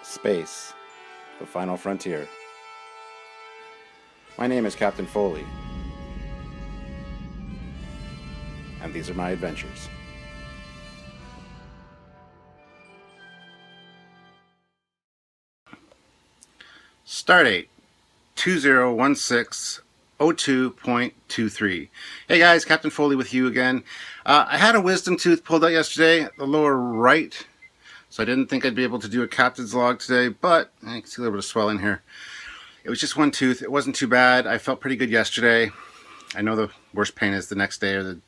Space, the final frontier. My name is Captain Foley, and these are my adventures. Stardate 2016-02.23. Hey guys, Captain Foley with you again. I had a wisdom tooth pulled out yesterday, the lower right, so I didn't think I'd be able to do a captain's log today, but I can see a little bit of swelling here. It was just one tooth. It wasn't too bad. I felt pretty good yesterday. I know the worst pain is the next day or the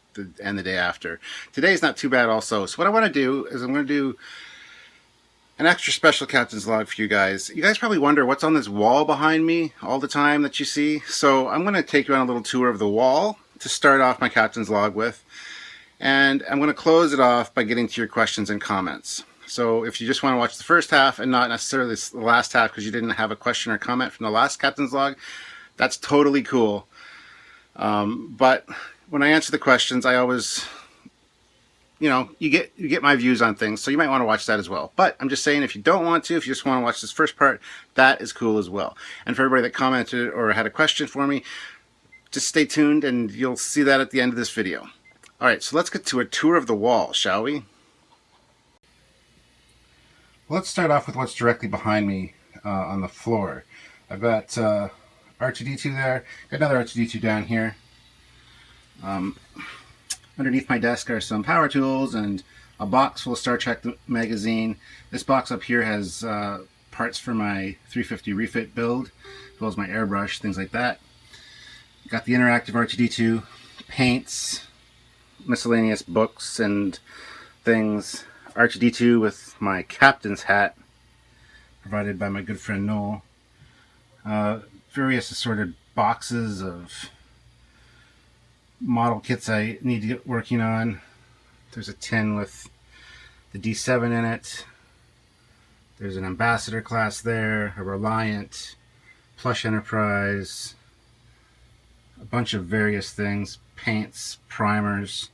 day after. Today's not too bad also. So what I want to do is I'm going to do an extra special captain's log for you guys. You guys probably wonder what's on this wall behind me all the time that you see. So I'm going to take you on a little tour of the wall to start off my captain's log with. And I'm going to close it off by getting to your questions and comments. So if you just want to watch the first half and not necessarily the last half because you didn't have a question or comment from the last captain's log, that's totally cool. But when I answer the questions, I always, you get my views on things, so you might want to watch that as well. But I'm just saying, if you don't want to, if you just want to watch this first part, that is cool as well. And for everybody that commented or had a question for me, just stay tuned and you'll see that at the end of this video. All right, so let's get to a tour of the wall, shall we? Let's start off with what's directly behind me on the floor. I've got R2-D2 there, got another R2-D2 down here. Underneath my desk are some power tools and a box full of Star Trek magazine. This box up here has parts for my 350 refit build, as well as my airbrush, things like that. Got the interactive R2-D2, paints, miscellaneous books and things. R2-D2 with my captain's hat, provided by my good friend Neill. Various assorted boxes of model kits I need to get working on. There's a tin with the D7 in it. There's an Ambassador class there, a Reliant, Plush Enterprise, a bunch of various things, paints, primers,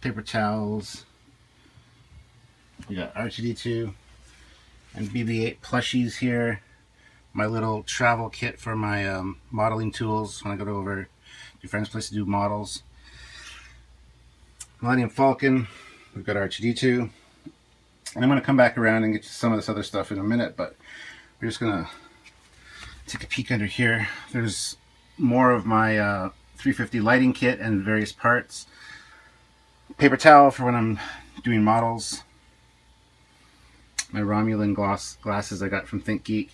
paper towels. We got R2-D2 and BB-8 plushies here. My little travel kit for my modeling tools when I go over to friend's place to do models. Millennium Falcon. We've got R2-D2. And I'm going to come back around and get to some of this other stuff in a minute, but we're just going to take a peek under here. There's more of my 350 lighting kit and various parts. Paper towel for when I'm doing models. My Romulan glasses I got from ThinkGeek.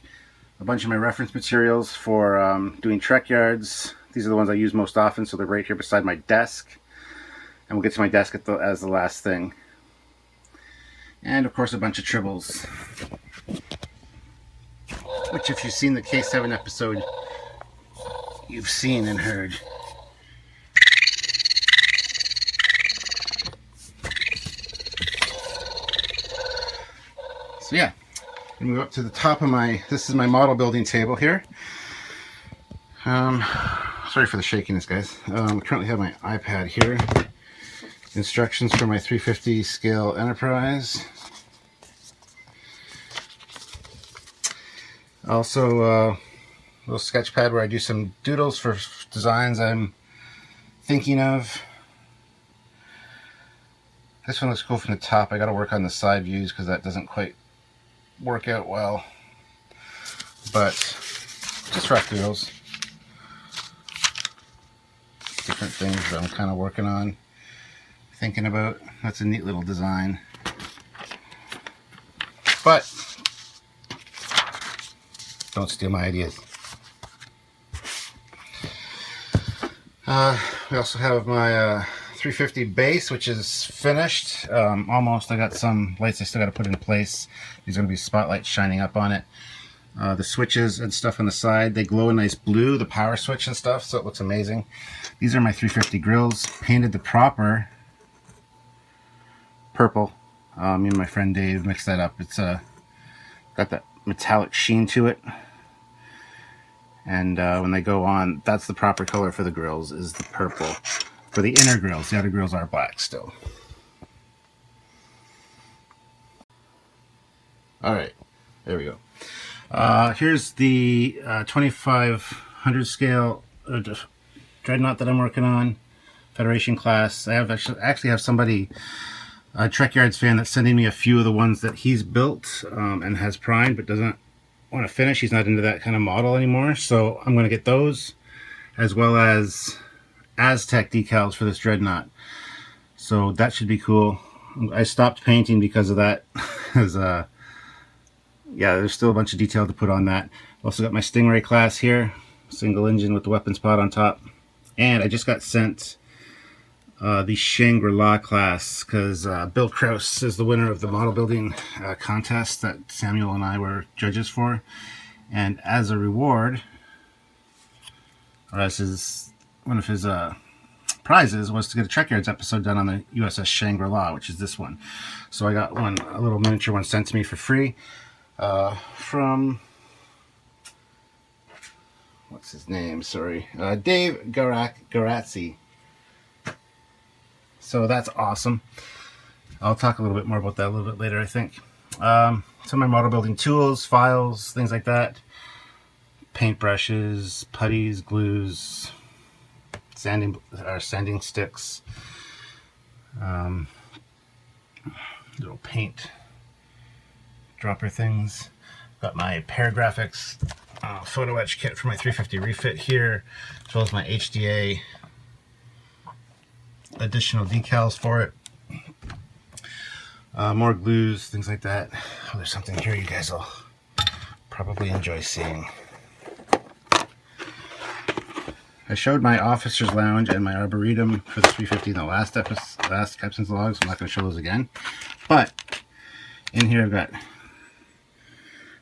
A bunch of my reference materials for doing Trekyards. These are the ones I use most often, so they're right here beside my desk. And we'll get to my desk as the last thing. And of course a bunch of tribbles. Which, if you've seen the K7 episode, you've seen and heard. So yeah, I'm going to move up to the top of this is my model building table here. Sorry for the shakiness, guys. I currently have my iPad here. Instructions for my 350 scale Enterprise. Also, a little sketch pad where I do some doodles for designs I'm thinking of. This one looks cool from the top. I got to work on the side views because that doesn't quite work out well, but just rough doodles, different things that I'm kind of working on, thinking about. That's a neat little design, but don't steal my ideas. We also have my 350 base, which is finished almost. I got some lights I still got to put in place. These are going to be spotlights shining up on it. The switches and stuff on the side, they glow a nice blue, the power switch and stuff, so it looks amazing. These are my 350 grills, painted the proper purple. Me and my friend Dave mixed that up. It's got that metallic sheen to it, and when they go on, that's the proper color for the grills, is the purple. For the inner grills, the outer grills are black still. Alright, there we go. Here's the 2500 scale dreadnought that I'm working on, Federation class. I have actually have somebody, a Trekyards fan, that's sending me a few of the ones that he's built and has primed but doesn't want to finish. He's not into that kind of model anymore, so I'm going to get those, as well as Aztec decals for this dreadnought. So that should be cool. I stopped painting because of that. Because yeah, there's still a bunch of detail to put on that. Also got my Stingray class here, single engine with the weapons pod on top. And I just got sent the Shangri-La class because Bill Krause is the winner of the model building contest that Samuel and I were judges for. And as a reward, or as one of his prizes, was to get a Trekyards episode done on the USS Shangri-La, which is this one. So I got one, a little miniature one, sent to me for free from, what's his name? Sorry, Dave Garazzi. So that's awesome. I'll talk a little bit more about that a little bit later, I think. Some of my model building tools, files, things like that. Paintbrushes, putties, glues, sanding sticks, little paint dropper things. Got my Paragraphics photo etch kit for my 350 refit here, as well as my HDA additional decals for it. More glues, things like that. Oh, there's something here you guys will probably enjoy seeing. I showed my officer's lounge and my arboretum for the 350 in the last Captain's Log, so I'm not going to show those again. But in here I've got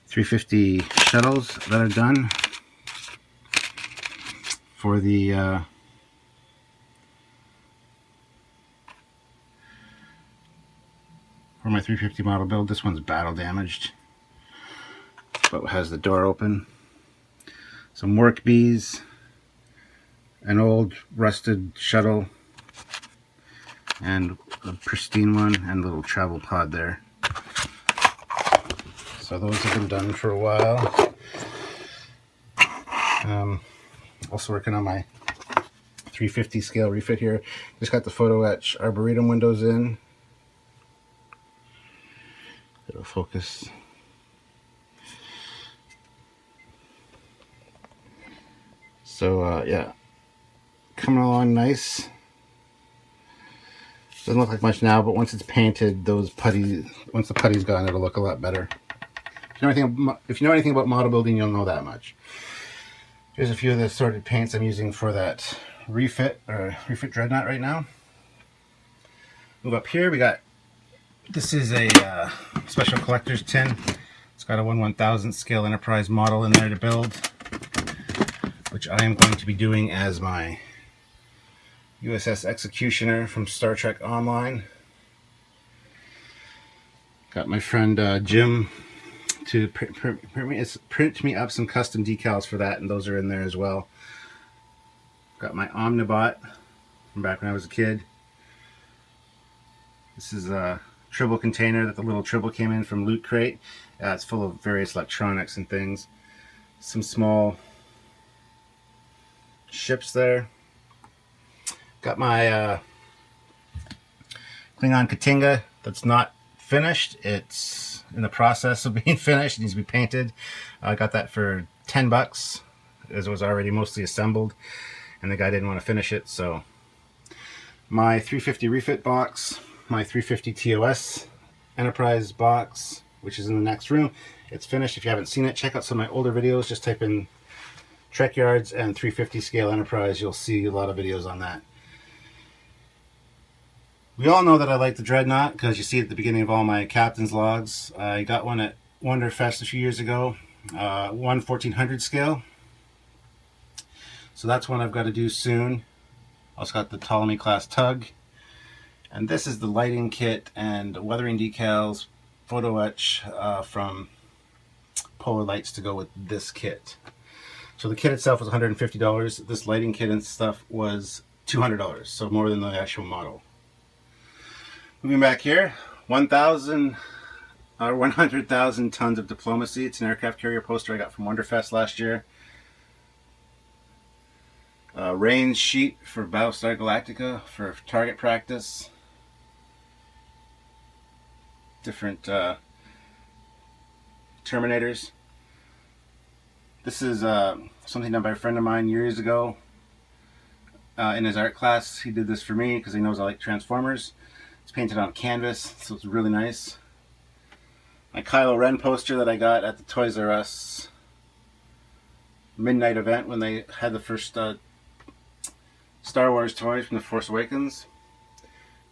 350 shuttles that are done for the for my 350 model build. This one's battle damaged, but has the door open. Some work bees, an old rusted shuttle, and a pristine one, and a little travel pod there. So those have been done for a while. Also working on my 350 scale refit here. Just got the photo etch arboretum windows in. It'll focus. So yeah, coming along nice. Doesn't look like much now, but once it's painted, once the putty's gone, it'll look a lot better. If you know anything about model building, you'll know that much. Here's a few of the assorted paints I'm using for that refit dreadnought right now. Move up here, this is a special collector's tin. It's got a 1/1000th scale Enterprise model in there to build, which I am going to be doing as my USS Executioner from Star Trek Online. Got my friend Jim to print me up some custom decals for that, and those are in there as well. Got my Omnibot from back when I was a kid. This is a Tribble container that the little Tribble came in from Loot Crate. It's full of various electronics and things. Some small ships there. Got my Klingon Katinga that's not finished. It's in the process of being finished. It needs to be painted. I got that for $10, as it was already mostly assembled, and the guy didn't want to finish it. So my 350 refit box, my 350 TOS Enterprise box, which is in the next room, it's finished. If you haven't seen it, check out some of my older videos. Just type in Trekyards and 350 scale Enterprise. You'll see a lot of videos on that. We all know that I like the Dreadnought because you see it at the beginning of all my Captain's Logs. I got one at Wonderfest a few years ago, 1400 scale. So that's one I've got to do soon. Also got the Ptolemy class tug. And this is the lighting kit and weathering decals, photo etch from Polar Lights to go with this kit. So the kit itself was $150. This lighting kit and stuff was $200, so more than the actual model. Moving back here, 1000 100,000 Tons of Diplomacy. It's an aircraft carrier poster I got from Wonderfest last year. Range sheet for Battlestar Galactica for target practice. Different Terminators. This is something done by a friend of mine years ago in his art class. He did this for me because he knows I like Transformers. It's painted on canvas, so it's really nice. My Kylo Ren poster that I got at the Toys R Us midnight event when they had the first Star Wars toys from The Force Awakens.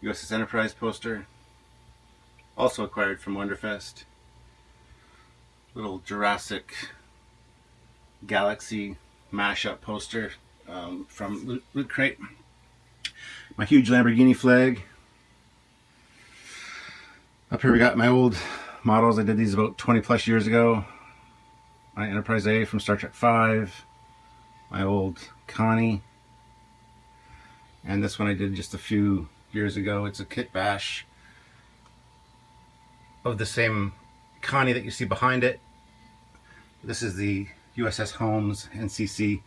USS Enterprise poster, also acquired from Wonderfest. Little Jurassic Galaxy mashup poster from Loot Crate. My huge Lamborghini flag. Up here we got my old models. I did these about 20 plus years ago. My Enterprise A from Star Trek V. My old Connie. And this one I did just a few years ago. It's a kit bash of the same Connie that you see behind it. This is the USS Holmes NCC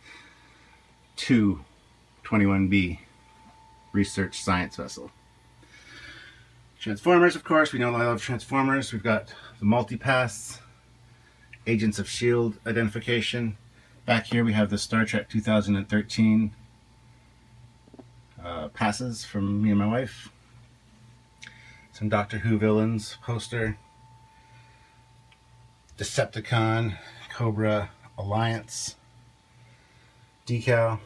221B research science vessel. Transformers, of course, we know I love Transformers. We've got the multipass, Agents of S.H.I.E.L.D. identification. Back here we have the Star Trek 2013 passes from me and my wife. Some Doctor Who villains poster. Decepticon, Cobra, Alliance decal.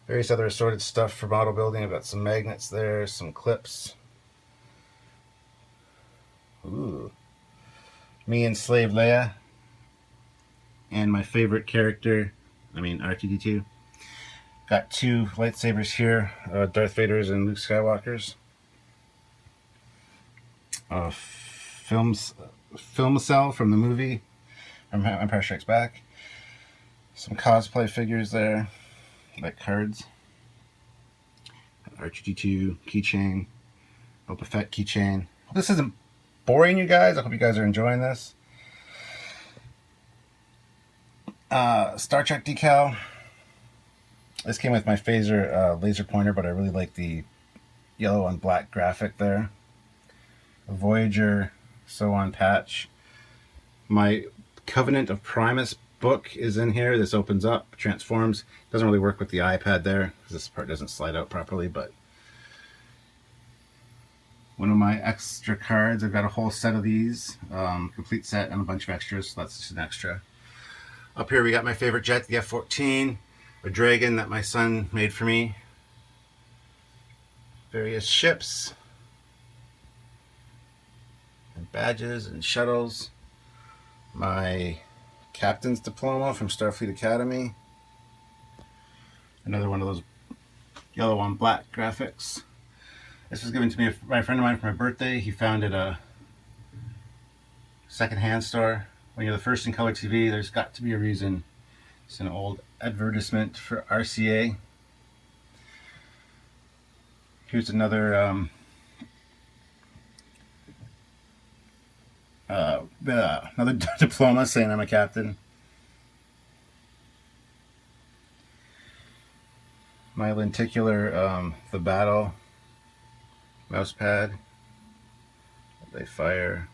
Various other assorted stuff for model building. I've got some magnets there, some clips. Ooh. Me and Slave Leia. And my favorite character, R2-D2. Got two lightsabers here, Darth Vader's and Luke Skywalker's. Film cell from the movie Empire Strikes Back. Some cosplay figures there, like cards. R2-D2 keychain, Boba Fett keychain. This isn't boring, you guys. I hope you guys are enjoying this. Star Trek decal. This came with my phaser laser pointer, but I really like the yellow and black graphic there. A Voyager sew-on patch. My Covenant of Primus book is in here. This opens up, transforms. Doesn't really work with the iPad there because this part doesn't slide out properly, but one of my extra cards. I've got a whole set of these, complete set and a bunch of extras, so that's just an extra. Up here we got my favorite jet, the F-14, a Dragon that my son made for me. Various ships and badges and shuttles. My Captain's Diploma from Starfleet Academy. Another one of those yellow on black graphics. This was given to me by a friend of mine for my birthday. He found it at a secondhand store. When you're the first in color TV, there's got to be a reason. It's an old advertisement for RCA. Here's another another diploma saying I'm a captain. My lenticular, the battle mouse pad. They fire.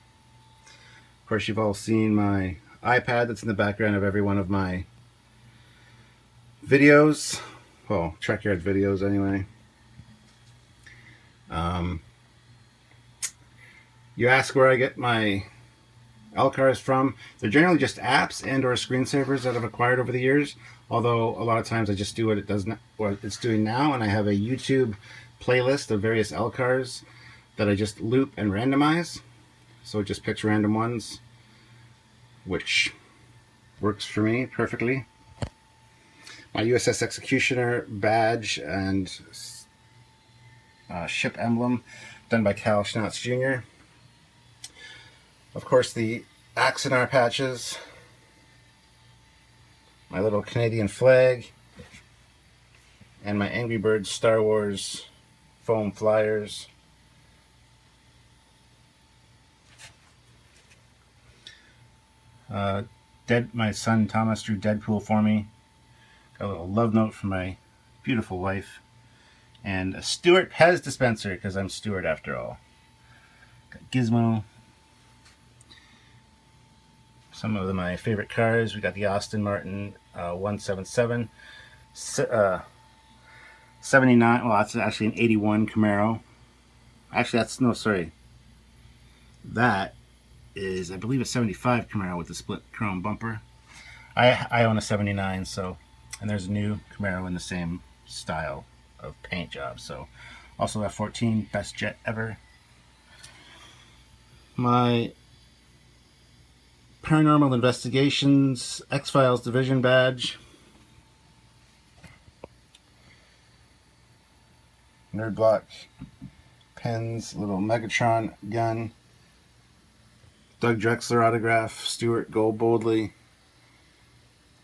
Of course, you've all seen my iPad that's in the background of every one of my videos. Well, Trekyards videos anyway. You ask where I get my LCARs from. They're generally just apps and or screensavers that I've acquired over the years. Although a lot of times I just do what it's doing now, and I have a YouTube playlist of various LCARs that I just loop and randomize. So it just picks random ones, which works for me perfectly. My USS Executioner badge and ship emblem done by Cal Schnatz Jr. Of course, the Axanar patches, my little Canadian flag, and my Angry Birds Star Wars foam flyers. My son Thomas drew Deadpool for me. Got a little love note from my beautiful wife. And a Stuart Pez dispenser, because I'm Stuart after all. Got Gizmo. Some of my favorite cars. We got the Aston Martin 177. 79. Well, that's actually an 81 Camaro. Actually, that is, I believe, a 75 Camaro with the split chrome bumper. I own a 79, so, and there's a new Camaro in the same style of paint job. So, also F14, best jet ever. My Paranormal Investigations X-Files Division badge. Nerd block, pens, little Megatron gun. Doug Drexler autograph, Stuart Gold Boldly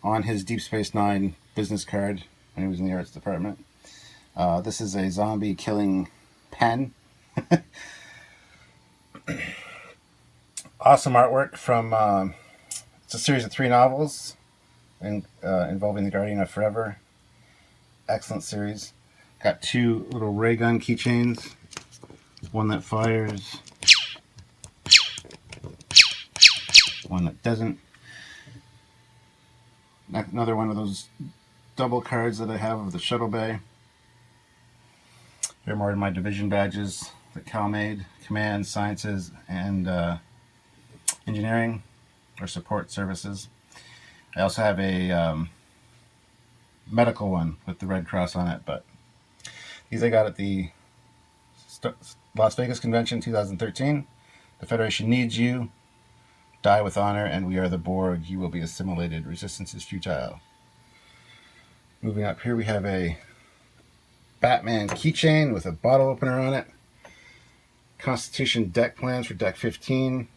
on his Deep Space Nine business card when he was in the arts department. This is a zombie killing pen. Awesome artwork from, it's a series of 3 novels involving the Guardian of Forever. Excellent series. Got 2 little ray gun keychains. One that fires, one that doesn't. Another one of those double cards that I have of the shuttle bay. Here are more of my division badges that Cal made: Command, Sciences, and Engineering or Support Services. I also have a medical one with the Red Cross on it, but these I got at the Las Vegas Convention 2013. The Federation needs you. Die with honor, and we are the Borg. You will be assimilated. Resistance is futile. Moving up here, we have a Batman keychain with a bottle opener on it. Constitution deck plans for deck 15.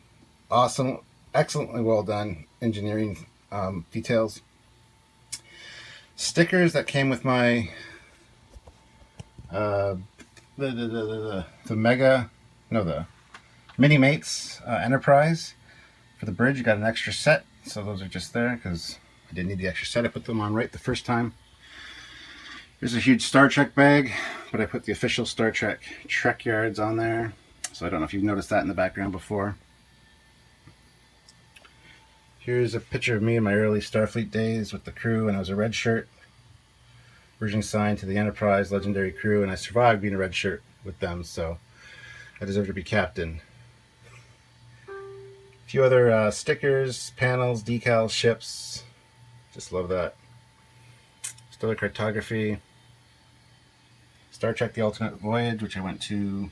Awesome, excellently well done engineering details. Stickers that came with my the Mini Mates Enterprise. For the bridge, you got an extra set, so those are just there because I didn't need the extra set. I put them on right the first time. Here's a huge Star Trek bag, but I put the official Star Trek Trekyards on there, so I don't know if you've noticed that in the background before. Here's a picture of me in my early Starfleet days with the crew, and I was a red shirt. Originally signed to the Enterprise legendary crew, and I survived being a red shirt with them, so I deserve to be captain. A few other stickers, panels, decals, ships. Just love that. Stellar cartography. Star Trek The Ultimate Voyage, which I went to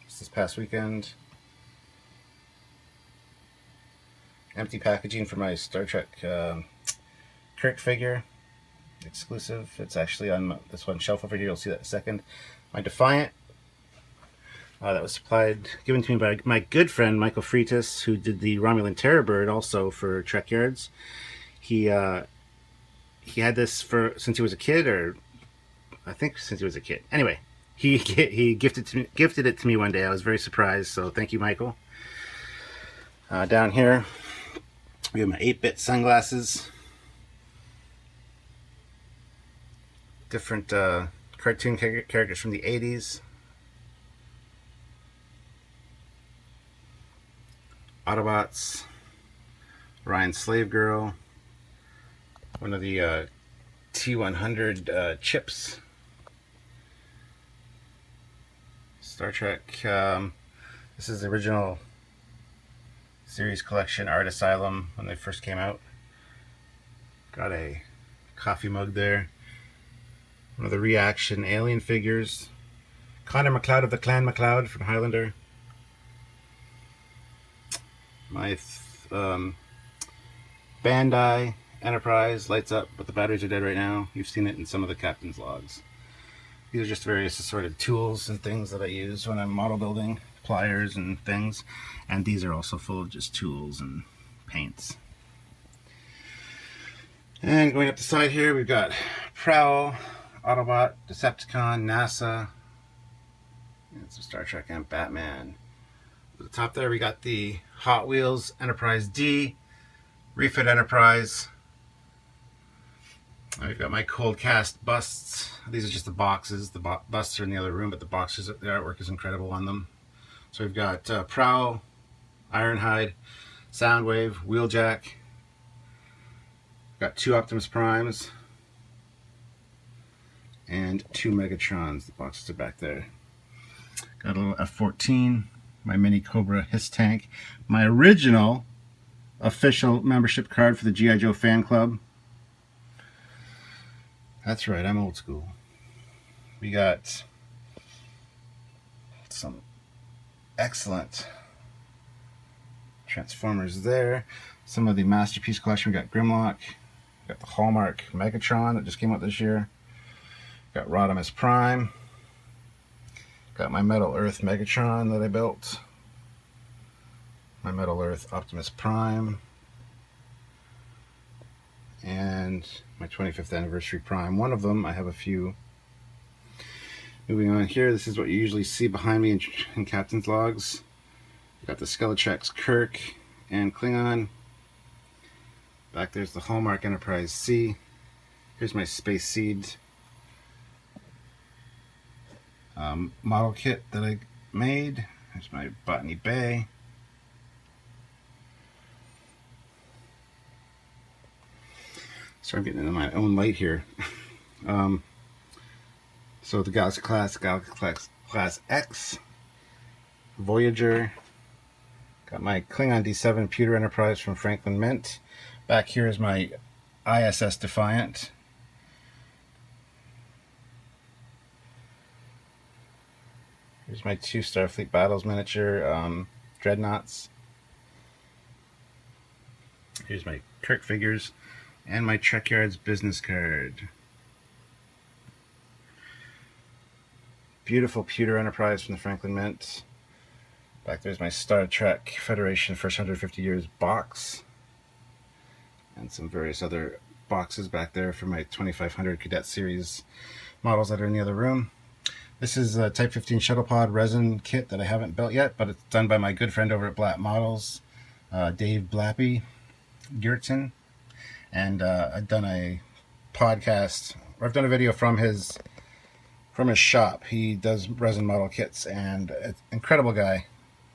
just this past weekend. Empty packaging for my Star Trek Kirk figure. Exclusive. It's actually on this one shelf over here. You'll see that in a second. My Defiant. That was given to me by my good friend Michael Freitas, who did the Romulan Terror Bird also for Trekyards. He had this since he was a kid, or I think since he was a kid. Anyway, he gifted it to me one day. I was very surprised, so thank you, Michael. Down here, we have my 8-bit sunglasses. Different cartoon characters from the 80s. Autobots, Ryan Slave Girl, one of the T-100 chips, Star Trek. This is the original series collection, Art Asylum, when they first came out. Got a coffee mug there. One of the Reaction alien figures. Connor McLeod of the Clan McLeod from Highlander. My Bandai Enterprise lights up, but the batteries are dead right now. You've seen it in some of the captain's logs. These are just various assorted tools and things that I use when I'm model building, pliers and things. And these are also full of just tools and paints. And going up the side here, we've got Prowl, Autobot, Decepticon, NASA, and some Star Trek and Batman. At the top there, we got the Hot Wheels Enterprise D Refit Enterprise. I've got my cold cast busts. These are just the boxes. The busts are in the other room, but the boxes, the artwork is incredible on them. So we've got Prowl, Ironhide, Soundwave, Wheeljack. Got 2 Optimus Primes and 2 Megatrons. The boxes are back there. Got a little F-14, my mini Cobra Hiss tank, my original official membership card for the G.I. Joe fan club. That's right, I'm old school. We got some excellent Transformers there. Some of the Masterpiece collection. We got Grimlock. We got the Hallmark Megatron that just came out this year. Got Rodimus Prime. Got my Metal Earth Megatron that I built. My Metal Earth Optimus Prime. And my 25th Anniversary Prime. One of them, I have a few. Moving on here, this is what you usually see behind me in Captain's Logs. Got the Skeletrex Kirk and Klingon. Back there's the Hallmark Enterprise C. Here's my Space Seed model kit that I made. Here's my Botany Bay. So I'm getting into my own light here. So the Galaxy Class X, Voyager. Got my Klingon D7 Pewter Enterprise from Franklin Mint. Back here is my ISS Defiant. Here's my 2 Starfleet Battles miniature Dreadnoughts. Here's my Kirk figures and my Trekyards business card. Beautiful Pewter Enterprise from the Franklin Mint. Back there's my Star Trek Federation First 150 Years box. And some various other boxes back there for my 2500 Cadet Series models that are in the other room. This is a Type 15 Shuttle Pod resin kit that I haven't built yet, but it's done by my good friend over at Black Models, Dave Blappy Geertsen. And I've done a podcast, or I've done a video from his shop. He does resin model kits, and it's an incredible guy.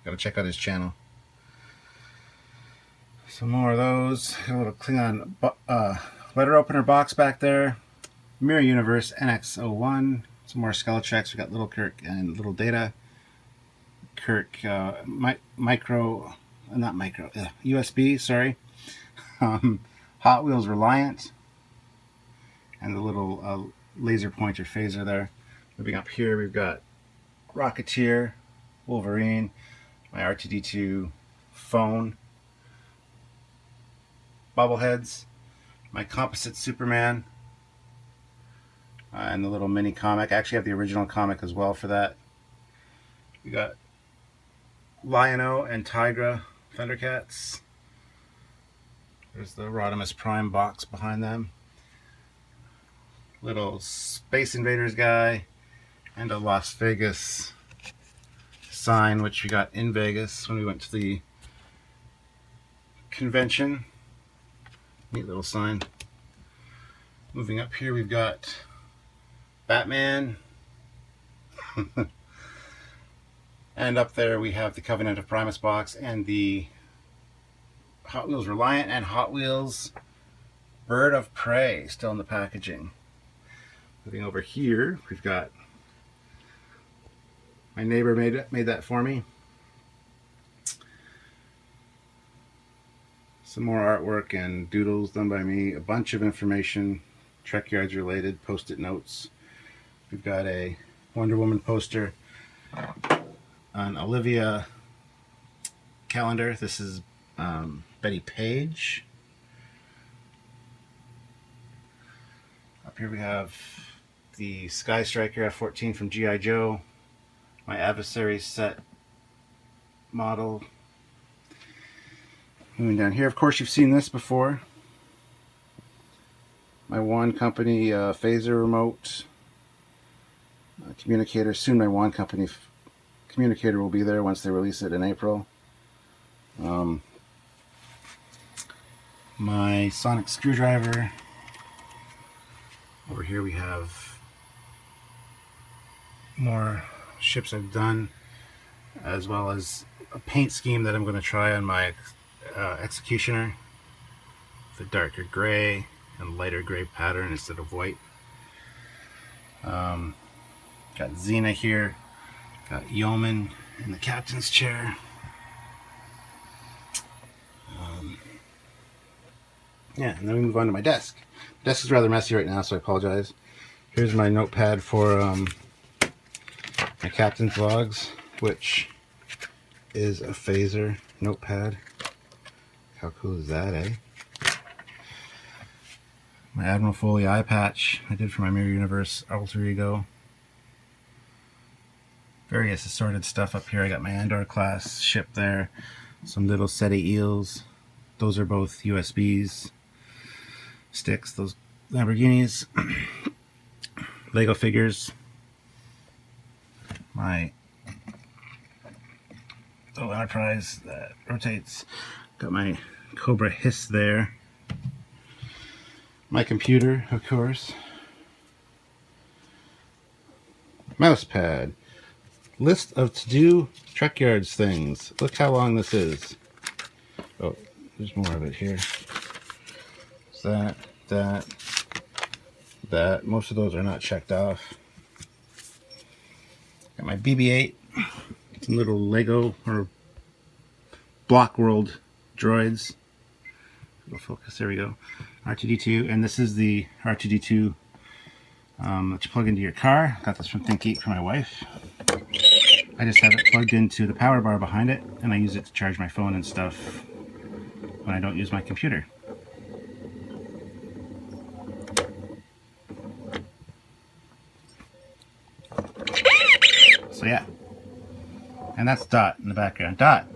Got to check out his channel. Some more of those. Got a little Klingon letter opener box back there. Mirror Universe NX01. Some more Skeletrex. We got Little Kirk and Little Data. Kirk USB. Sorry. Hot Wheels Reliant, and the little laser pointer phaser there. Moving up here, we've got Rocketeer, Wolverine, my R2-D2 phone, bobbleheads, my composite Superman, and the little mini comic. I actually have the original comic as well for that. We got Lion-O and Tigra Thundercats. There's the Rodimus Prime box behind them. Little Space Invaders guy, and a Las Vegas sign, which we got in Vegas when we went to the convention. Neat little sign. Moving up here, we've got Batman. And up there we have the Covenant of Primus box and the Hot Wheels Reliant and Hot Wheels Bird of Prey still in the packaging. Moving over here, we've got my neighbor made that for me. Some more artwork and doodles done by me. A bunch of information, Trekyards related, post-it notes. We've got a Wonder Woman poster, an Olivia calendar. This is Betty Page. Up here we have the Sky Striker F-14 from G.I. Joe, my Adversary set model. Moving down here, of course you've seen this before. My Wand Company phaser remote, communicator. Soon my Wand Company communicator will be there once they release it in April. my sonic screwdriver. Over here we have more ships I've done, as well as a paint scheme that I'm going to try on my executioner. The darker gray and lighter gray pattern instead of white. Got Xena here, got Yeoman in the captain's chair. Yeah, and then we move on to my desk. The desk is rather messy right now, so I apologize. Here's my notepad for my captain's logs, which is a phaser notepad. How cool is that, eh? My Admiral Foley eye patch I did for my Mirror Universe alter ego. Various assorted stuff up here. I got my Andor class ship there. Some little SETI eels. Those are both USBs. Sticks, those Lamborghinis. Lego figures. My little Enterprise that rotates. Got my Cobra Hiss there. My computer, of course. Mouse pad. List of to-do Trekyards things. Look how long this is. Oh, there's more of it here. That, that. Most of those are not checked off. Got my BB-8. Some little Lego or Block World droids. Go focus. There we go. R2-D2, and this is the R2-D2 that you plug into your car. Got this from ThinkGeek for my wife. I just have it plugged into the power bar behind it, and I use it to charge my phone and stuff when I don't use my computer. So yeah, and that's Dot in the background. Dot,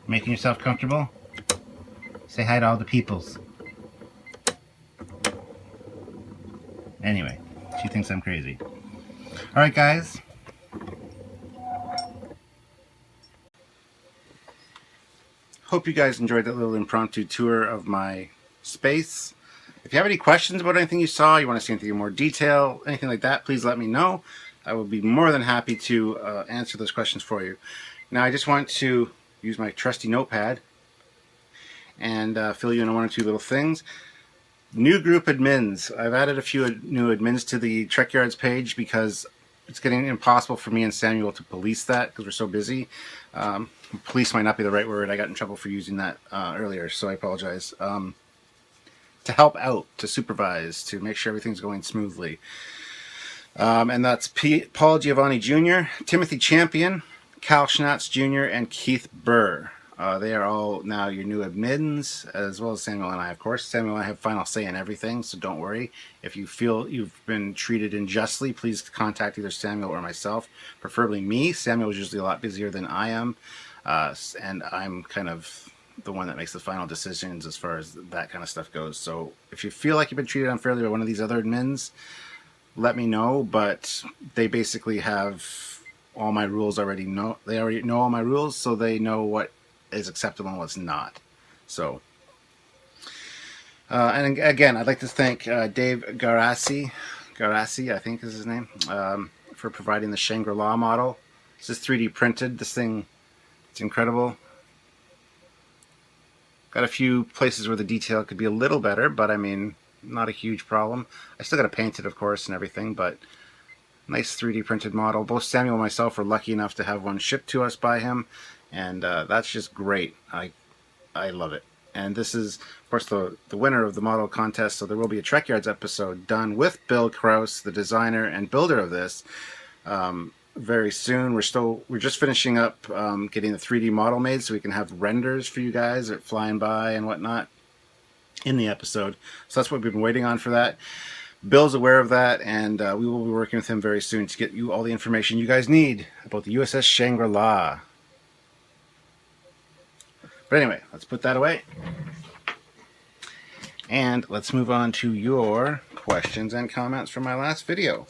making yourself comfortable? Say hi to all the peoples. Anyway, she thinks I'm crazy. Alright guys. Hope you guys enjoyed that little impromptu tour of my space. If you have any questions about anything you saw, you want to see anything in more detail, anything like that, please let me know. I will be more than happy to answer those questions for you. Now I just want to use my trusty notepad and fill you in on one or two little things. New group admins. I've added a few new admins to the Trekyards page because it's getting impossible for me and Samuel to police that because we're so busy. Police might not be the right word. I got in trouble for using that earlier, so I apologize. To help out, to supervise, to make sure everything's going smoothly. And that's Paul Giovanni Jr., Timothy Champion, Cal Schnatz Jr., and Keith Burr. They are all now your new admins, as well as Samuel and I, of course. Samuel and I have final say in everything, so don't worry. If you feel you've been treated unjustly, please contact either Samuel or myself, preferably me. Samuel is usually a lot busier than I am, and I'm kind of the one that makes the final decisions as far as that kind of stuff goes. So if you feel like you've been treated unfairly by one of these other admins, let me know, but they basically have all my rules already. They already know all my rules, so they know what is acceptable and what's not. So, and again, I'd like to thank Dave Garassi, I think is his name, for providing the Shangri-La model. This is 3D printed. This thing, it's incredible. Got a few places where the detail could be a little better, but I mean, not a huge problem. I still got to paint it, of course, and everything, but nice 3D printed model. Both Samuel and myself were lucky enough to have one shipped to us by him, and that's just great. I love it. And this is, of course, the winner of the model contest, so there will be a Trekyards episode done with Bill Krause, the designer and builder of this, very soon. We're just finishing up getting the 3D model made so we can have renders for you guys that flying by and whatnot in the episode. So that's what we've been waiting on for that. Bill's aware of that, and we will be working with him very soon to get you all the information you guys need about the USS Shangri-La. But anyway, let's put that away. And let's move on to your questions and comments from my last video.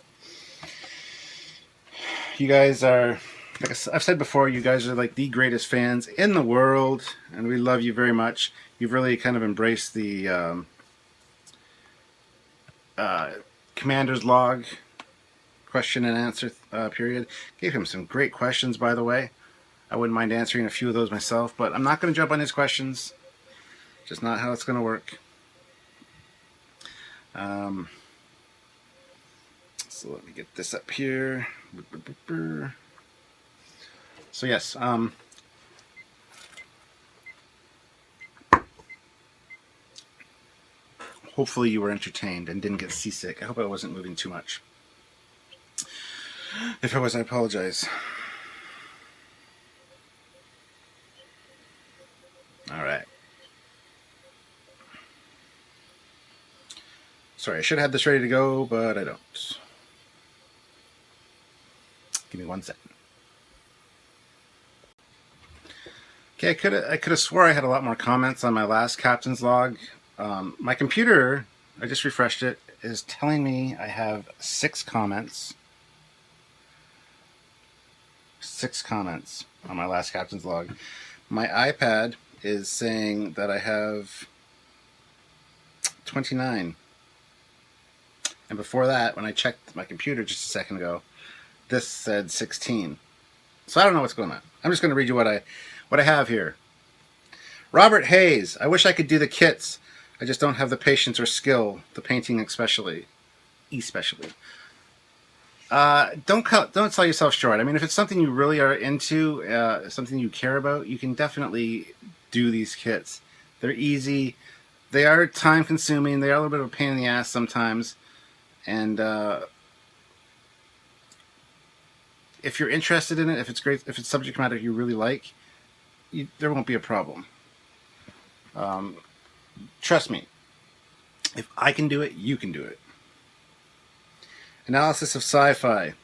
You guys are Like I've said before, you guys are like the greatest fans in the world, and we love you very much. You've really kind of embraced the Commander's Log question and answer period. Gave him some great questions, by the way. I wouldn't mind answering a few of those myself, but I'm not going to jump on his questions. Just not how it's going to work. So let me get this up here. So yes, hopefully you were entertained and didn't get seasick. I hope I wasn't moving too much. If I was, I apologize. All right. Sorry, I should have had this ready to go, but I don't. Give me 1 second. Okay, I could have swore I had a lot more comments on my last captain's log. My computer, I just refreshed it, is telling me I have 6 comments. 6 comments on my last captain's log. My iPad is saying that I have 29. And before that, when I checked my computer just a second ago, this said 16. So I don't know what's going on. I'm just going to read you what I have here. Robert Hayes. I wish I could do the kits. I just don't have the patience or skill, the painting especially. Don't sell yourself short. I mean, if it's something you really are into, something you care about, you can definitely do these kits. They're easy. They are time consuming. They are a little bit of a pain in the ass sometimes. And if you're interested in it, if it's great, if it's subject matter you really like, there won't be a problem. Trust me. If I can do it, you can do it. Analysis of sci-fi.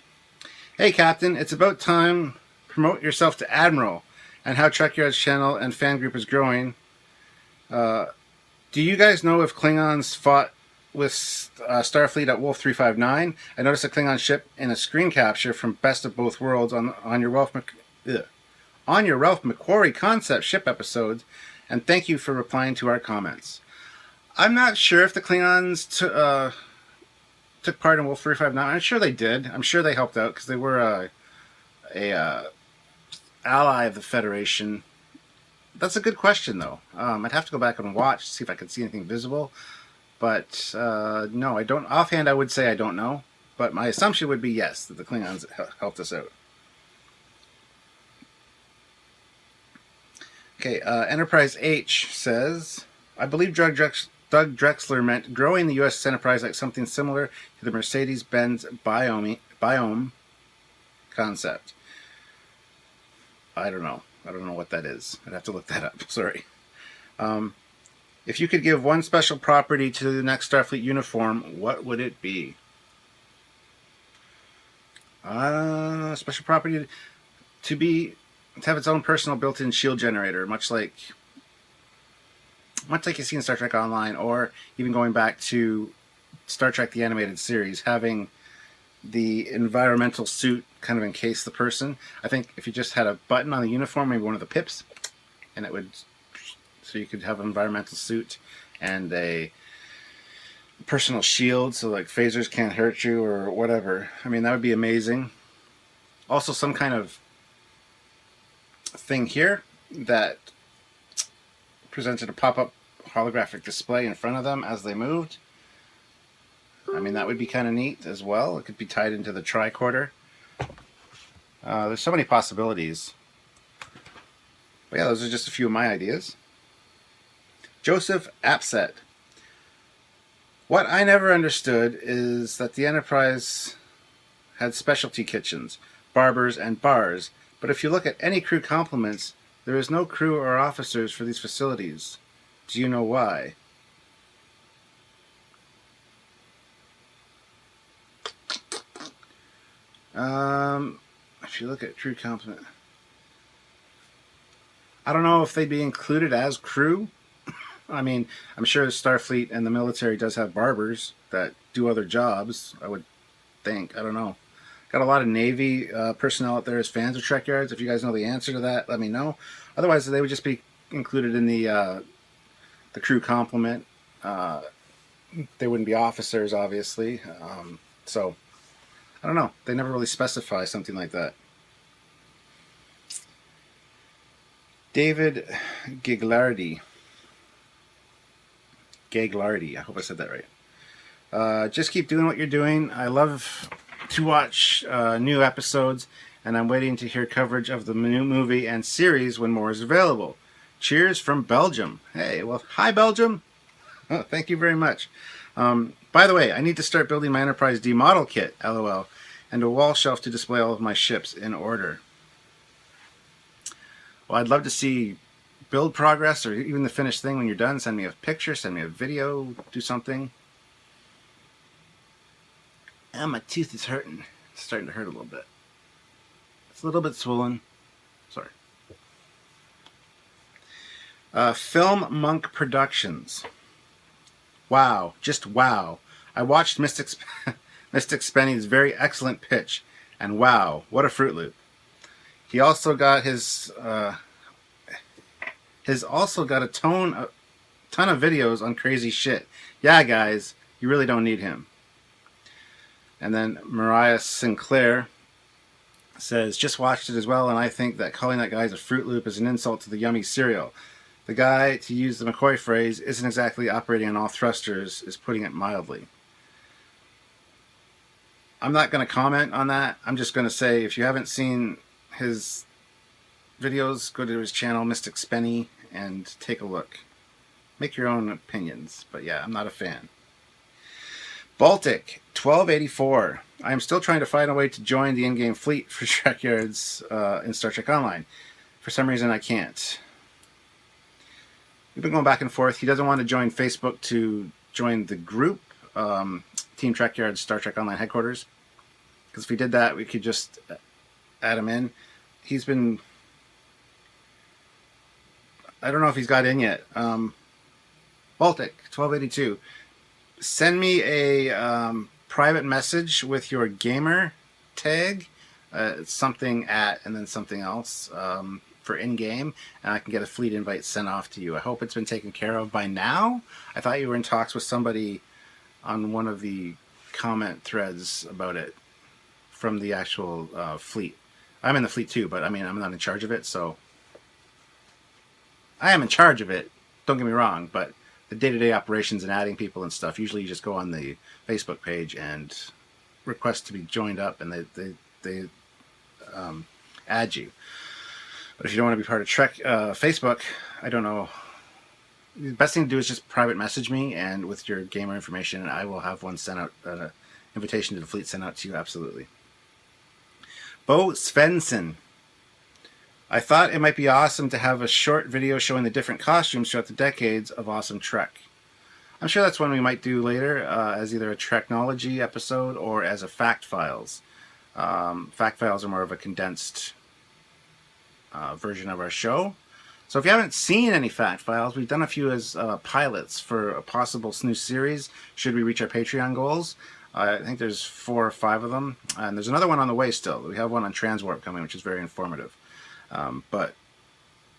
Hey, Captain, it's about time. Promote yourself to Admiral and how Trekyards channel and fan group is growing. Do you guys know if Klingons fought with Starfleet at Wolf 359? I noticed a Klingon ship in a screen capture from Best of Both Worlds on your Ralph McQuarrie concept ship episodes, and thank you for replying to our comments. I'm not sure if the Klingons took part in Wolf 359. I'm sure they did. I'm sure they helped out because they were a ally of the Federation. That's a good question, though. I'd have to go back and watch to see if I could see anything visible. But no, I don't. Offhand, I would say I don't know. But my assumption would be yes, that the Klingons helped us out. Okay, Enterprise H says, I believe Doug Drexler meant growing the U.S. Enterprise like something similar to the Mercedes-Benz biome concept. I don't know. I don't know what that is. I'd have to look that up. Sorry. If you could give one special property to the next Starfleet uniform, what would it be? Special property to have its own personal built-in shield generator, much like you see in Star Trek Online, or even going back to Star Trek the Animated Series, having the environmental suit kind of encase the person. I think if you just had a button on the uniform, maybe one of the pips, and it would, so you could have an environmental suit and a personal shield, so like phasers can't hurt you or whatever. I mean, that would be amazing. Also, some kind of thing here that presented a pop-up holographic display in front of them as they moved. I mean, that would be kind of neat as well. It could be tied into the tricorder. There's so many possibilities. But yeah, those are just a few of my ideas. Joseph Apset. What I never understood is that the Enterprise had specialty kitchens, barbers, and bars. But if you look at any crew complements, there is no crew or officers for these facilities. Do you know why? If you look at crew complement, I don't know if they'd be included as crew. I mean, I'm sure Starfleet and the military does have barbers that do other jobs, I would think. I don't know. Got a lot of Navy personnel out there as fans of Trekyards. If you guys know the answer to that, let me know. Otherwise, they would just be included in the crew complement. They wouldn't be officers, obviously. So, I don't know. They never really specify something like that. David Giglardi. I hope I said that right. Just keep doing what you're doing. I love to watch new episodes, and I'm waiting to hear coverage of the new movie and series when more is available. Cheers from Belgium. Hey, well, hi, Belgium. Oh, thank you very much. By the way, I need to start building my Enterprise D model kit, LOL, and a wall shelf to display all of my ships in order. Well, I'd love to see build progress or even the finished thing when you're done. Send me a picture, send me a video, do something. Oh, my tooth is hurting. It's starting to hurt a little bit. It's a little bit swollen. Sorry. Film Monk Productions. Wow, just wow. I watched Mystic Spenny's very excellent pitch, and wow, what a Fruit Loop. He also got his also got a ton of videos on crazy shit. Yeah, guys, you really don't need him. And then Mariah Sinclair says, just watched it as well, and I think that calling that guy a Fruit Loop is an insult to the yummy cereal. The guy, to use the McCoy phrase, isn't exactly operating on all thrusters, is putting it mildly. I'm not going to comment on that. I'm just going to say, if you haven't seen his videos, go to his channel, Mystic Spenny, and take a look. Make your own opinions. But yeah, I'm not a fan. Baltic 1284. I am still trying to find a way to join the in-game fleet for Trekyards in Star Trek Online. For some reason, I can't. We've been going back and forth. He doesn't want to join Facebook to join the group, Team Trekyards Star Trek Online headquarters. Because if we did that, we could just add him in. He's been... I don't know if he's got in yet. Baltic 1282. Send me a private message with your gamer tag. Something at and then something else for in-game. And I can get a fleet invite sent off to you. I hope it's been taken care of by now. I thought you were in talks with somebody on one of the comment threads about it from the actual fleet. I'm in the fleet too, but I mean, I'm not in charge of it, so... I am in charge of it, don't get me wrong, but the day-to-day operations and adding people and stuff, usually you just go on the Facebook page and request to be joined up, and they add you. But if you don't want to be part of Facebook, I don't know. The best thing to do is just private message me, and with your gamer information, and I will have one sent out, an invitation to the fleet sent out to you, absolutely. Bo Svensson. I thought it might be awesome to have a short video showing the different costumes throughout the decades of Awesome Trek. I'm sure that's one we might do later as either a Treknology episode or as a Fact Files. Fact Files are more of a condensed version of our show. So if you haven't seen any Fact Files, we've done a few as pilots for a possible new series should we reach our Patreon goals. I think there's 4 or 5 of them. And there's another one on the way still. We have one on Transwarp coming, which is very informative. But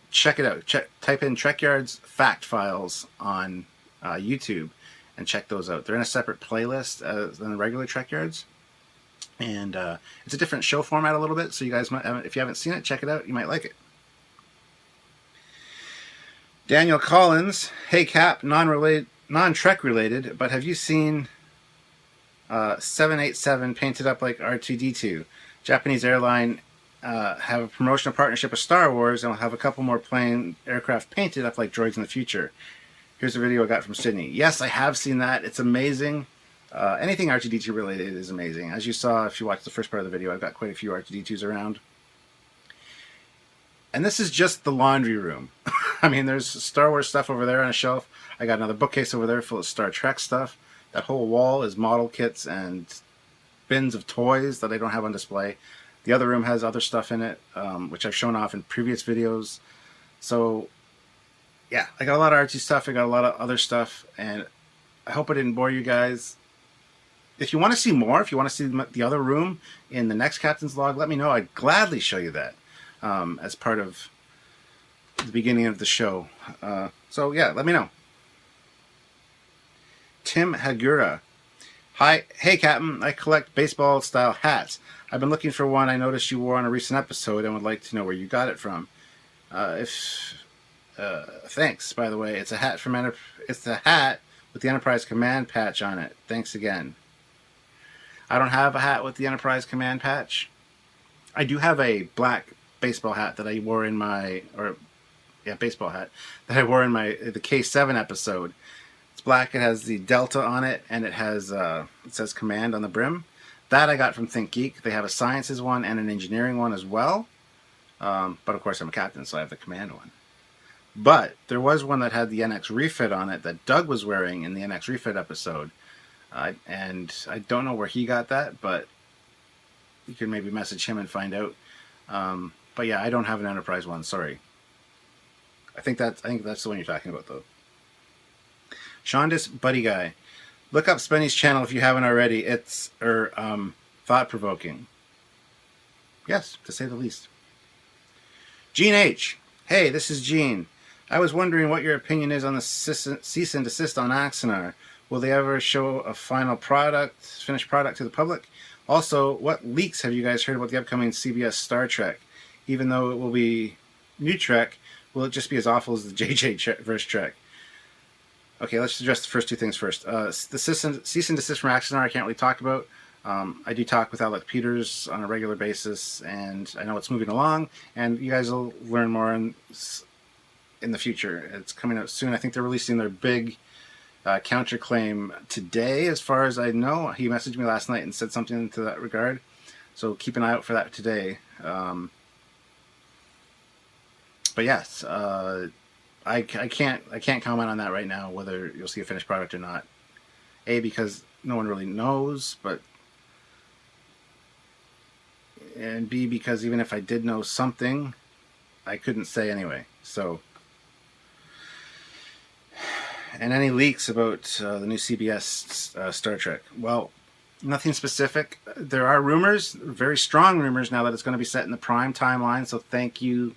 check it out. Type in Trekyards Fact Files on YouTube and check those out. They're in a separate playlist than the regular Trekyards. And it's a different show format a little bit, so you guys might, if you haven't seen it, check it out. You might like it. Daniel Collins. Hey Cap, non-Trek related, but have you seen 787 painted up like R2-D2? Japanese airline have a promotional partnership with Star Wars and will have a couple more aircraft painted up like droids in the future. Here's a video I got from Sydney. Yes, I have seen that. It's amazing. Anything R2-D2 related is amazing. As you saw, if you watched the first part of the video, I've got quite a few R2-D2s around. And this is just the laundry room. I mean, there's Star Wars stuff over there on a shelf. I got another bookcase over there full of Star Trek stuff. That whole wall is model kits and bins of toys that I don't have on display. The other room has other stuff in it, which I've shown off in previous videos. So, yeah, I got a lot of artsy stuff. I got a lot of other stuff, and I hope I didn't bore you guys. if you want to see more, if you want to see the other room in the next Captain's Log, let me know. I'd gladly show you that as part of the beginning of the show. So yeah, let me know. Tim Hagura. Hi, hey Captain, I collect baseball style hats. I've been looking for one I noticed you wore on a recent episode and would like to know where you got it from. Thanks, by the way. It's a hat from it's a hat with the Enterprise Command patch on it. Thanks again. I don't have a hat with the Enterprise Command patch. I do have a black baseball hat that I wore in my baseball hat that I wore in the K7 episode. It's black. It has the Delta on it, and it says Command on the brim. That I got from ThinkGeek. They have a Sciences one and an Engineering one as well. But of course I'm a captain, so I have the Command one. But there was one that had the NX refit on it that Doug was wearing in the NX refit episode. And I don't know where he got that, but you can maybe message him and find out. But yeah, I don't have an Enterprise one. Sorry. I think that's the one you're talking about, though. Shondis Buddy Guy. Look up Spenny's channel if you haven't already. It's thought-provoking. Yes, to say the least. Gene H. Hey, this is Gene. I was wondering what your opinion is on the cease and desist on Axanar. Will they ever show a finished product to the public? Also, what leaks have you guys heard about the upcoming CBS Star Trek? Even though it will be new Trek, will it just be as awful as the JJ verse Trek? Okay, let's address the first two things first. The cease and desist from Axanar I can't really talk about. I do talk with Alec Peters on a regular basis, and I know it's moving along, and you guys will learn more in the future. It's coming out soon. I think they're releasing their big counterclaim today, as far as I know. He messaged me last night and said something to that regard, so keep an eye out for that today. But yes, I can't comment on that right now, whether you'll see a finished product or not. A, because no one really knows, and B, because even if I did know something, I couldn't say anyway. So, and any leaks about the new CBS Star Trek? Well, nothing specific. There are rumors, very strong rumors now, that it's going to be set in the Prime timeline. So thank you.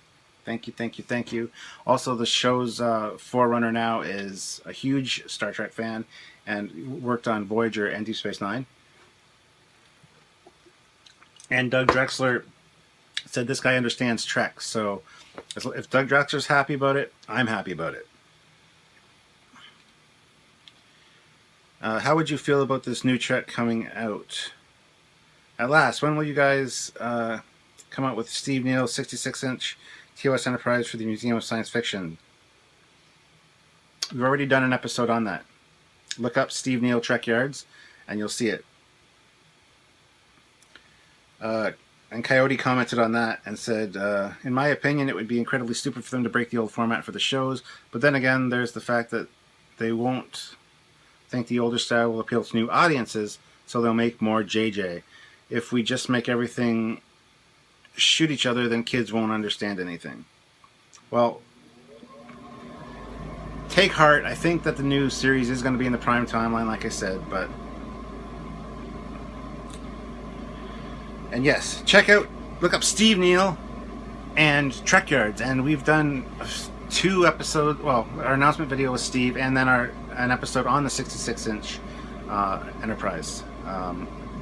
Also, the show's forerunner now is a huge Star Trek fan and worked on Voyager and Deep Space Nine. And Doug Drexler said this guy understands Trek. So if Doug Drexler's happy about it, I'm happy about it. How would you feel about this new Trek coming out? At last, when will you guys come out with Steve Neill 66-inch TOS Enterprise for the Museum of Science Fiction? We've already done an episode on that. Look up Steve Neill Trekyards and you'll see it. And Coyote commented on that and said, in my opinion, it would be incredibly stupid for them to break the old format for the shows. But then again, there's the fact that they won't think the older style will appeal to new audiences, so they'll make more JJ. If we just make everything shoot each other, then kids won't understand anything. Well, take heart. I think that the new series is going to be in the Prime timeline, like I said, but... And yes, look up Steve Neill and Trekyards, and we've done 2 episodes. Well, our announcement video was Steve, and then an episode on the 66-inch Enterprise.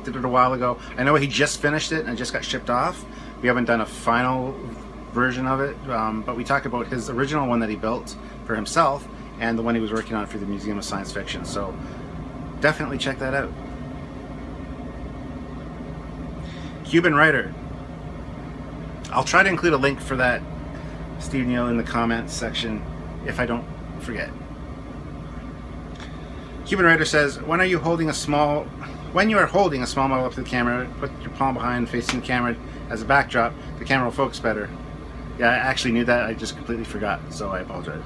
Did it a while ago. I know he just finished it and it just got shipped off. We haven't done a final version of it, but we talk about his original one that he built for himself and the one he was working on for the Museum of Science Fiction. So definitely check that out. Cuban Writer. I'll try to include a link for that Steve Neill in the comments section if I don't forget. Cuban Writer says, when you are holding a small model up to the camera, put your palm behind facing the camera as a backdrop, the camera will focus better. Yeah, I actually knew that. I just completely forgot, so I apologize.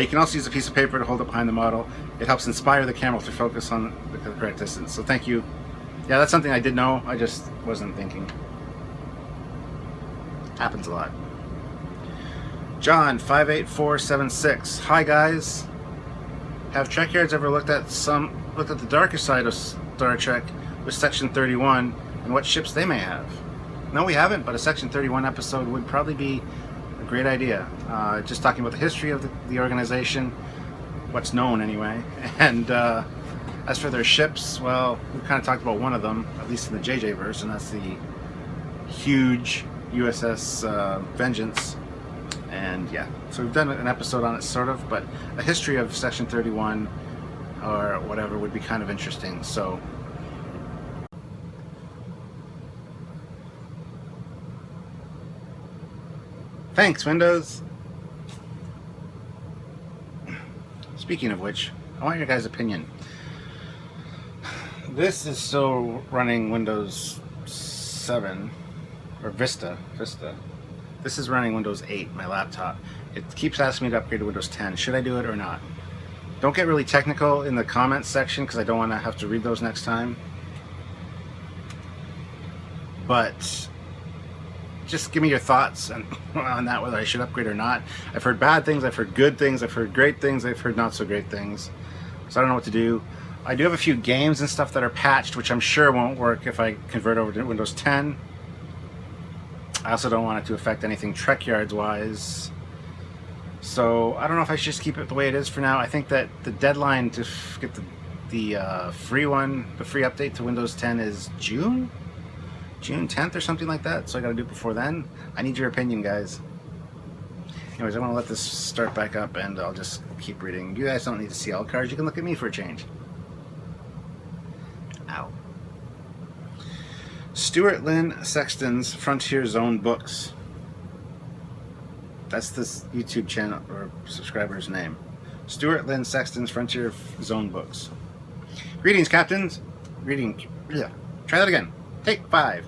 You can also use a piece of paper to hold it behind the model. It helps inspire the camera to focus on the correct distance. So thank you. Yeah, that's something I did know. I just wasn't thinking. Happens a lot. John 58476. Hi guys. Have Trekyards ever looked at some looked at the darker side of Star Trek with Section 31 and what ships they may have. No, we haven't, but a Section 31 episode would probably be a great idea. Just talking about the history of the organization, what's known anyway, and as for their ships, well, we kind of talked about one of them, at least in the JJ verse, and that's the huge USS Vengeance. And yeah, so we've done an episode on it, sort of, but a history of Section 31 or whatever would be kind of interesting. So thanks, Windows. Speaking of which, I want your guys' opinion. This is still running Windows 7 or Vista. This is running Windows 8, my laptop. It keeps asking me to upgrade to Windows 10. Should I do it or not? Don't get really technical in the comments section because I don't want to have to read those next time. But just give me your thoughts on that, whether I should upgrade or not. I've heard bad things, I've heard good things, I've heard great things, I've heard not so great things. So I don't know what to do. I do have a few games and stuff that are patched, which I'm sure won't work if I convert over to Windows 10. I also don't want it to affect anything Trekyards wise. So I don't know if I should just keep it the way it is for now. I think that the deadline to get the free one, the free update to Windows 10 is June 10th or something like that. So I got to do it before then. I need your opinion, guys. Anyways, I want to let this start back up and I'll just keep reading. You guys don't need to see all cards. You can look at me for a change. Ow. Stuart Lynn Sexton's Frontier Zone Books. That's this YouTube channel or subscriber's name. Stuart Lynn Sexton's Frontier Zone Books. Greetings, captains. Yeah. Try that again. Take 5.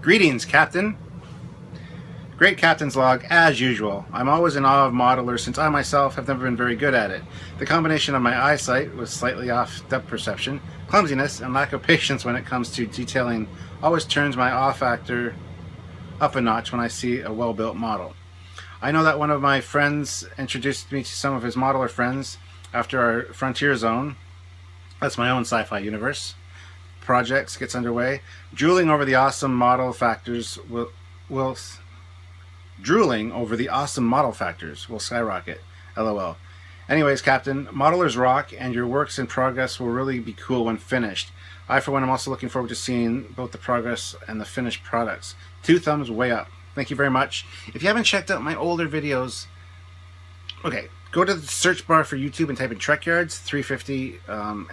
Greetings, Captain. Great Captain's Log, as usual. I'm always in awe of modelers since I myself have never been very good at it. The combination of my eyesight with slightly off depth perception, clumsiness, and lack of patience when it comes to detailing always turns my awe factor up a notch when I see a well-built model. I know that one of my friends introduced me to some of his modeler friends after our Frontier Zone, that's my own sci-fi universe, projects gets underway. Drooling over the awesome model factors will skyrocket. LOL. Anyways, Captain, modelers rock, and your works in progress will really be cool when finished. I, for one, am also looking forward to seeing both the progress and the finished products. 2 thumbs way up. Thank you very much. If you haven't checked out my older videos, okay, go to the search bar for YouTube and type in Trekyards 350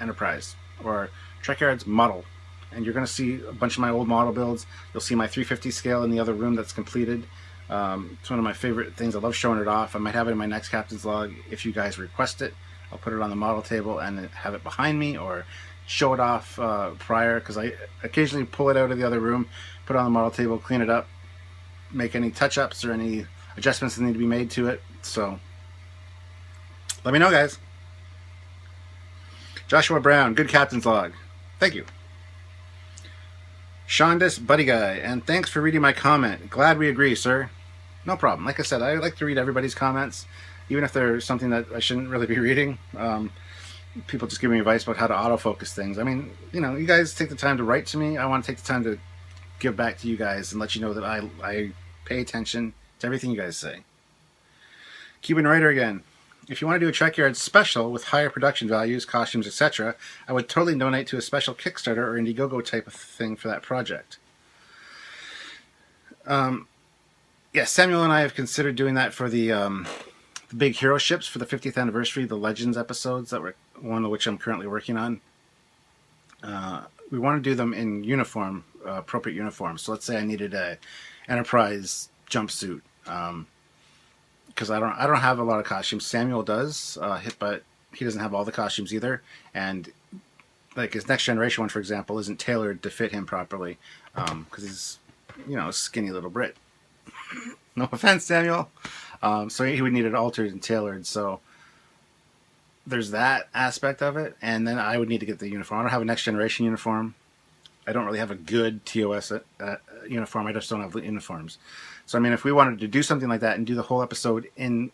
Enterprise or Trekyards Model, and you're going to see a bunch of my old model builds. You'll see my 350 scale in the other room that's completed. It's one of my favorite things. I love showing it off. I might have it in my next Captain's Log if you guys request it. I'll put it on the model table and have it behind me, or show it off prior, because I occasionally pull it out of the other room, put it on the model table, clean it up, make any touch-ups or any adjustments that need to be made to it. So let me know, guys. Joshua Brown, good Captain's Log. Thank you. Shondas Buddy Guy, and thanks for reading my comment. Glad we agree, sir. No problem. Like I said, I like to read everybody's comments, even if they're something that I shouldn't really be reading. People just give me advice about how to autofocus things. I mean, you know, you guys take the time to write to me. I want to take the time to give back to you guys and let you know that I pay attention to everything you guys say. Cuban Writer again. If you want to do a Trekyards special with higher production values, costumes, etc., I would totally donate to a special Kickstarter or Indiegogo type of thing for that project. Yeah, Samuel and I have considered doing that for the big hero ships for the 50th anniversary, the Legends episodes, one of which I'm currently working on. We want to do them in uniform, appropriate uniform. So let's say I needed a Enterprise jumpsuit. Because I don't have a lot of costumes. Samuel does, but he doesn't have all the costumes either. And like his Next Generation one, for example, isn't tailored to fit him properly because he's, you know, a skinny little Brit. No offense, Samuel. So he would need it altered and tailored. So there's that aspect of it. And then I would need to get the uniform. I don't have a Next Generation uniform. I don't really have a good TOS uniform. I just don't have the uniforms. So I mean, if we wanted to do something like that and do the whole episode in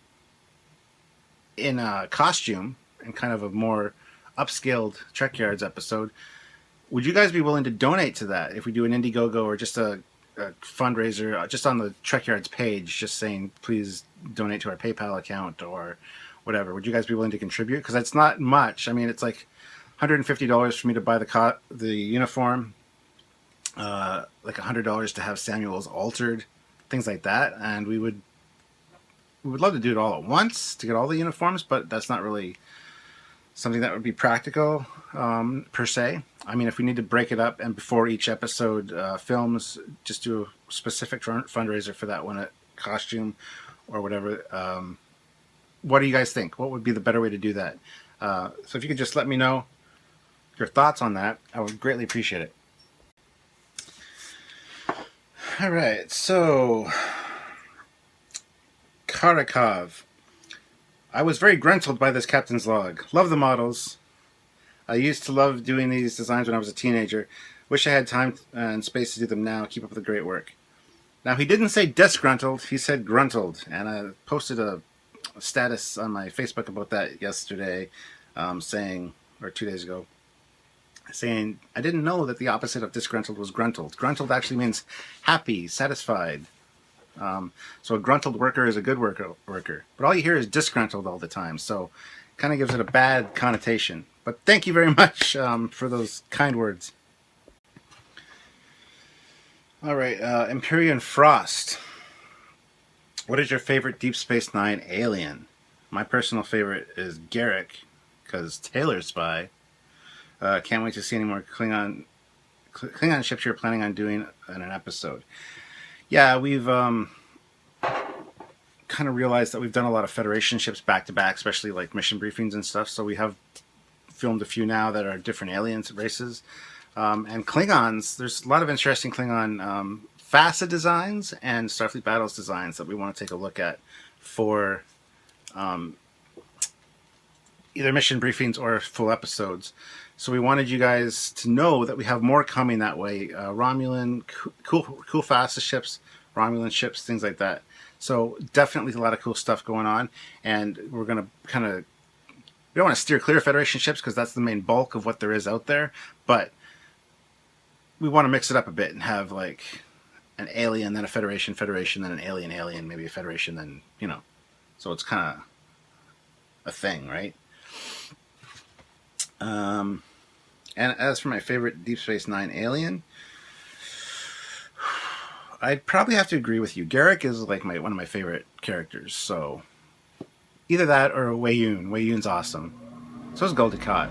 a costume and kind of a more upscaled Trekyards episode. Would you guys be willing to donate to that if we do an Indiegogo or just a fundraiser just on the Trekyards page, just saying please donate to our PayPal account or whatever? Would you guys be willing to contribute? Because it's not much. I mean, it's like $150 for me to buy the uniform, like $100 to have Samuel's altered, things like that, and we would love to do it all at once to get all the uniforms, but that's not really something that would be practical per se. I mean, if we need to break it up and before each episode films, just do a specific fundraiser for that one, a costume or whatever. What do you guys think? What would be the better way to do that? So if you could just let me know your thoughts on that, I would greatly appreciate it. All right, so Karakov. I was very gruntled by this captain's log. Love the models. I used to love doing these designs when I was a teenager. Wish I had time and space to do them now. Keep up the great work. Now, he didn't say disgruntled. He said gruntled. And I posted a status on my Facebook about that yesterday, saying, or 2 days ago, saying I didn't know that the opposite of disgruntled was gruntled. Gruntled actually means happy, satisfied. So a gruntled worker is a good worker. But all you hear is disgruntled all the time. So kind of gives it a bad connotation. But thank you very much for those kind words. All right, Empyrean Frost. What is your favorite Deep Space Nine alien? My personal favorite is Garrick, because Taylor's spy. Can't wait to see any more Klingon ships you're planning on doing in an episode. Yeah, we've kind of realized that we've done a lot of Federation ships back to back, especially like mission briefings and stuff. So we have filmed a few now that are different aliens races. And Klingons, there's a lot of interesting Klingon FASA designs and Starfleet Battles designs that we want to take a look at for either mission briefings or full episodes. So we wanted you guys to know that we have more coming that way. Romulan, cool FASA ships, Romulan ships, things like that. So definitely a lot of cool stuff going on. And we're going to kind of, we don't want to steer clear of Federation ships because that's the main bulk of what there is out there. But we want to mix it up a bit and have like an alien, then a Federation, then an alien, maybe a Federation, then, you know. So it's kind of a thing, right? And as for my favorite Deep Space Nine alien, I'd probably have to agree with you. Garrick is like one of my favorite characters. So either that or Wei Yun. Wei Yun's awesome. So is Gul Dukat.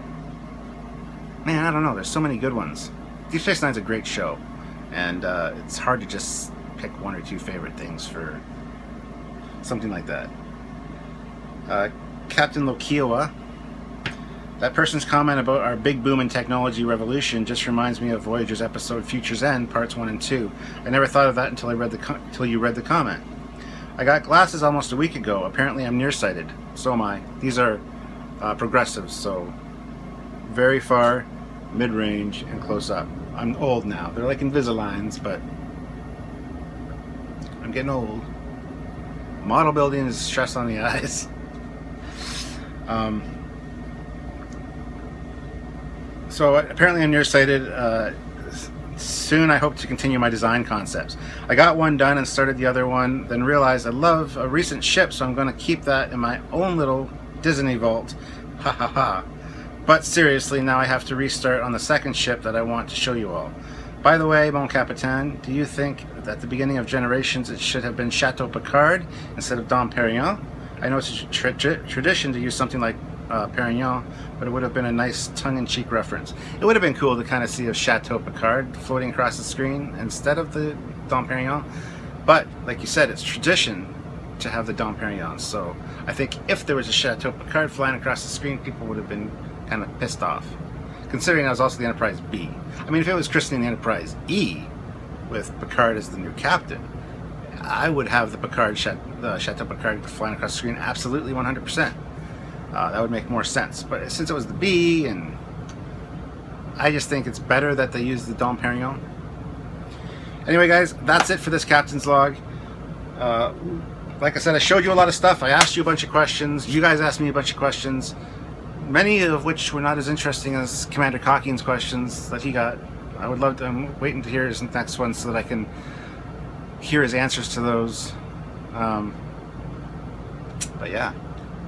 Man, I don't know. There's so many good ones. Deep Space Nine's a great show, and it's hard to just pick one or two favorite things for something like that. Captain Lokiowa. That person's comment about our big boom in technology revolution just reminds me of Voyager's episode Future's End, parts 1 and 2. I never thought of that until you read the comment. I got glasses almost a week ago. Apparently I'm nearsighted. So am I. These are progressives, so very far, mid-range, and close up. I'm old now. They're like Invisaligns, but I'm getting old. Model building is stress on the eyes. So apparently I'm nearsighted. Soon I hope to continue my design concepts. I got one done and started the other one, then realized I love a recent ship, so I'm going to keep that in my own little Disney vault. Ha ha ha. But seriously, now I have to restart on the second ship that I want to show you all. By the way, Mon Capitaine, do you think that at the beginning of Generations it should have been Chateau Picard instead of Dom Perignon? I know it's a tradition to use something like Perignon, but it would have been a nice tongue-in-cheek reference. It would have been cool to kind of see a Chateau Picard floating across the screen instead of the Dom Perignon. But, like you said, it's tradition to have the Dom Perignon. So I think if there was a Chateau Picard flying across the screen, people would have been kind of pissed off. Considering that was also the Enterprise B. I mean, if it was christening the Enterprise E with Picard as the new captain, I would have the Chateau Picard flying across the screen absolutely 100%. That would make more sense. But since it was the B, and I just think it's better that they use the Dom Perignon. Anyway, guys, that's it for this Captain's Log. Like I said, I showed you a lot of stuff. I asked you a bunch of questions. You guys asked me a bunch of questions. many of which were not as interesting as Commander Cocking's questions that he got. I would love to, I'm waiting to hear his next one so that I can hear his answers to those. But yeah,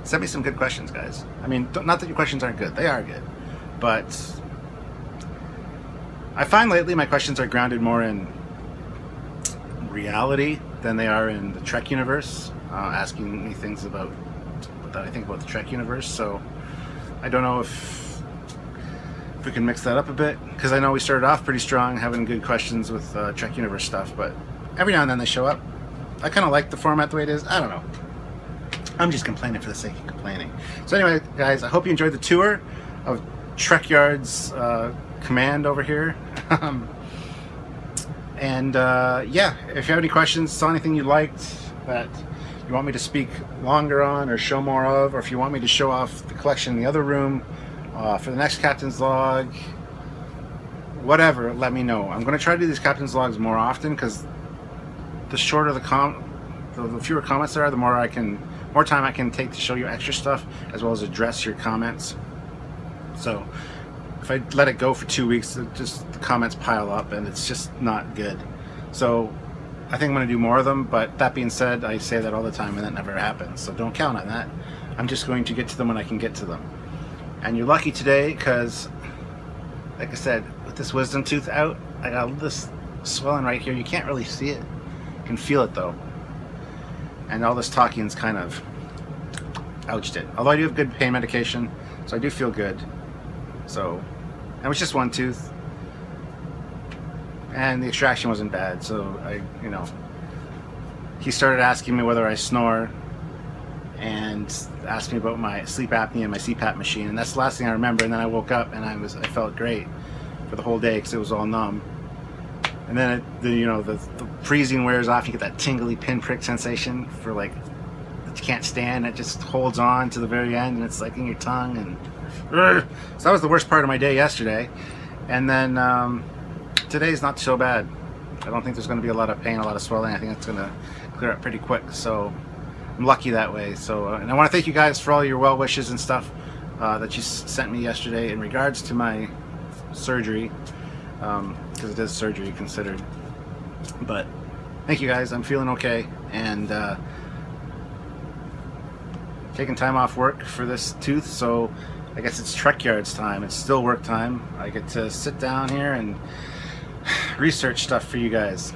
send me some good questions, guys. I mean, not that your questions aren't good, they are good, but I find lately my questions are grounded more in reality than they are in the Trek universe, asking me things about what I think about the Trek universe. So I don't know if we can mix that up a bit, because I know we started off pretty strong having good questions with Trek universe stuff, but every now and then they show up. I kind of like the format the way it is. I don't know. I'm just complaining for the sake of complaining. So anyway, guys, I hope you enjoyed the tour of Trekyards Command over here. Yeah, if you have any questions, saw anything you liked that you want me to speak longer on or show more of, or if you want me to show off the collection in the other room for the next Captain's Log, whatever, let me know. I'm going to try to do these Captain's Logs more often, because the shorter the fewer comments there are, the more time I can take to show you extra stuff, as well as address your comments. So if I let it go for 2 weeks, the comments pile up and it's just not good. So I think I'm going to do more of them, but that being said, I say that all the time and that never happens, so don't count on that. I'm just going to get to them when I can get to them. And you're lucky today, because like I said, with this wisdom tooth out, I got this swelling right here. You can't really see it, you can feel it though. And all this talking's kind of ouched it. Although I do have good pain medication, so I do feel good. So, and it was just one tooth, and the extraction wasn't bad. So he started asking me whether I snore, and asked me about my sleep apnea and my CPAP machine, and that's the last thing I remember. And then I woke up and I felt great for the whole day, because it was all numb. And then the freezing wears off. You get that tingly pinprick sensation for like that you can't stand. It just holds on to the very end, and it's like in your tongue. And so that was the worst part of my day yesterday. And then today's not so bad. I don't think there's going to be a lot of pain, a lot of swelling. I think it's going to clear up pretty quick. So I'm lucky that way. So and I want to thank you guys for all your well wishes and stuff that you sent me yesterday in regards to my surgery. Because it is surgery considered. But thank you guys, I'm feeling okay, and taking time off work for this tooth, so I guess it's Trekyards time. It's still work time. I get to sit down here and research stuff for you guys.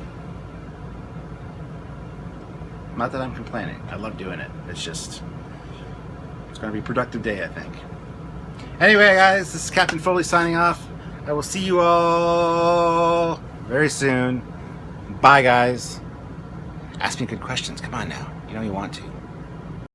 Not that I'm complaining, I love doing it. It's gonna be a productive day, I think. Anyway guys, this is Captain Foley signing off. I will see you all very soon. Bye, guys. Ask me good questions. Come on now. You know you want to.